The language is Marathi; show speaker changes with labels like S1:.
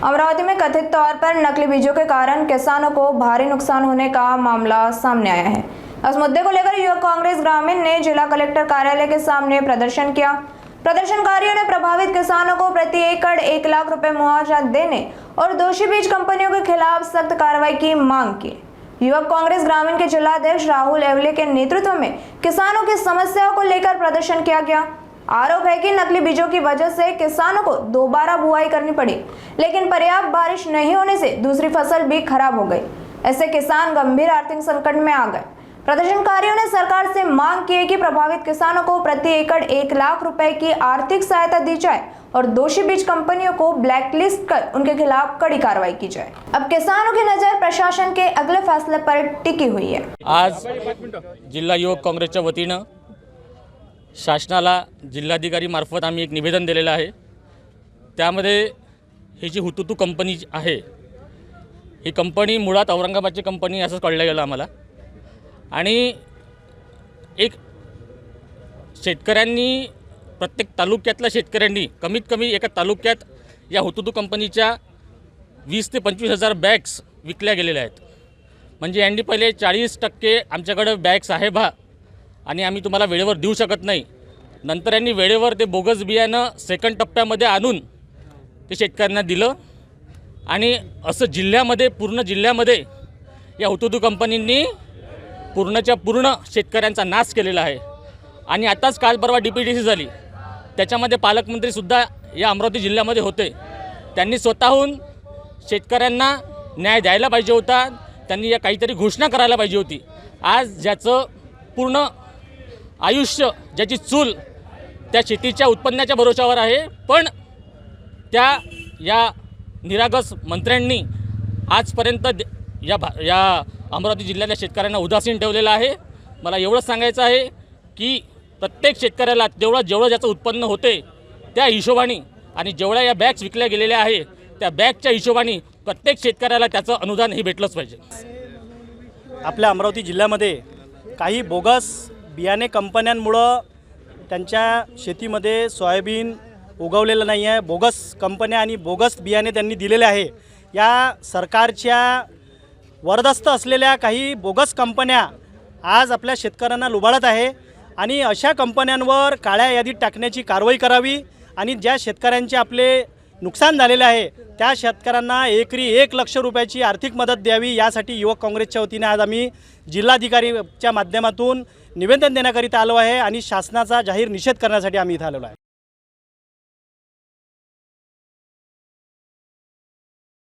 S1: अमरावती में कथित तौर पर नकली बीजों के कारण किसानों को भारी नुकसान होने का मामला सामने आया है। इस मुद्दे को लेकर युवक कांग्रेस ग्रामीण ने जिला कलेक्टर कार्यालय के सामने प्रदर्शन किया। प्रदर्शनकारियों ने प्रभावित किसानों को प्रति एकड़ 1 लाख रुपए मुआवजा देने और दोषी बीज कंपनियों के खिलाफ सख्त कार्रवाई की मांग की। युवक कांग्रेस ग्रामीण के जिलाध्यक्ष राहुल एवले के नेतृत्व में किसानों की समस्याओं को लेकर प्रदर्शन किया गया। आरोप है कि नकली बीजों की वजह से किसानों को दोबारा बुआई करनी पड़ी, लेकिन पर्याप्त बारिश नहीं होने से दूसरी फसल भी खराब हो गई। ऐसे किसान गंभीर आर्थिक संकट में आ गए। प्रदर्शनकारियों ने सरकार से मांग की है कि प्रभावित किसानों को प्रति एकड़ 1 लाख रुपए की आर्थिक सहायता दी जाए और दोषी बीज कंपनियों को ब्लैकलिस्ट कर उनके खिलाफ कड़ी कार्रवाई की जाए। अब किसानों की नजर प्रशासन के अगले फैसले पर टिकी हुई है।
S2: आज जिल्हा युवक काँग्रेसच्या वतीनं शासनाला जिल्हाधिकारी मार्फत आम्ही एक निवेदन दिलेलं आहे। त्यामध्ये ही जी हुतुतू कंपनी आहे, ही कंपनी मुळात औरंगाबादची कंपनी असं कळलं गेलं आम्हाला। आणि एक शेतकऱ्यांनी प्रत्येक तालुक्यातल्या शेतकऱ्यांनी कमीत कमी एका तालुक्यात या हुतुतू कंपनीच्या 20 ते 25 हजार बॅग्स विकल्या गेलेल्या आहेत। म्हणजे यांनी पहिले 40% आमच्याकडे बॅग्स आहे बा आणि आम्ही तुम्हाला वेळेवर देऊ शकत नाही। नंतर यांनी वेळेवर ते बोगस बियाणं सेकंड टप्प्यामध्ये आणून ते शेतकऱ्यांना दिलं आणि असं जिल्ह्यामध्ये पूर्ण जिल्ह्यामध्ये या हुतुतू कंपनींनी पूर्णच्या पूर्ण शेतकऱ्यांचा नाश केलेला आहे। आणि आताच काल परवा DPDC झाली, त्याच्यामध्ये पालकमंत्रीसुद्धा या अमरावती जिल्ह्यामध्ये होते। त्यांनी स्वतःहून शेतकऱ्यांना न्याय द्यायला पाहिजे होता, त्यांनी या काहीतरी घोषणा करायला पाहिजे होती। आज ज्याचं पूर्ण आयुष्य, ज्याची चूल त्या शेतीच्या उत्पन्नाच्या भरोशावर आहे, पण या निरागस मंत्र्यांनी आजपर्यंत या अमरावती जिल्ह्यातल्या शेतकऱ्यांना उदासीन ठेवलेलं आहे। मला एवढंच सांगायचं आहे की प्रत्येक शेतकऱ्याला जेवढं ज्याचं उत्पन्न होते त्या हिशोबाने आणि जेवढ्या या बॅग्स विकल्या गेलेल्या आहे त्या बॅगच्या हिशोबाने प्रत्येक शेतकऱ्याला त्याचं अनुदान हे भेटलंच पाहिजे।
S3: आपल्या अमरावती जिल्ह्यामध्ये काही बोगस बियाणे कंपन्यांमुळं त्यांच्या शेतीमध्ये सोयाबीन उगवलेलं नाही आहे। बोगस कंपन्या आणि बोगस बियाणे त्यांनी दिलेले आहे। या सरकारच्या वरदस्त असलेल्या काही बोगस कंपन्या आज आपल्या शेतकऱ्यांना लुबाडत आहे आणि अशा कंपन्यांवर काळ्या यादीत टाकण्याची कारवाई करावी आणि ज्या शेतकऱ्यांचे आपले नुकसान झालेले आहे त्या शेतकऱ्यांना एकरी 1 लाख रुपयाची आर्थिक मदत द्यावी, यासाठी युवक काँग्रेसच्या वतीने आज आम्ही जिल्हाधिकारीच्या माध्यमातून निवेदन देण्याकरिता आलो आहे आणि शासनाचा जाहीर निषेध करण्यासाठी आम्ही इथं आलेलो आहे।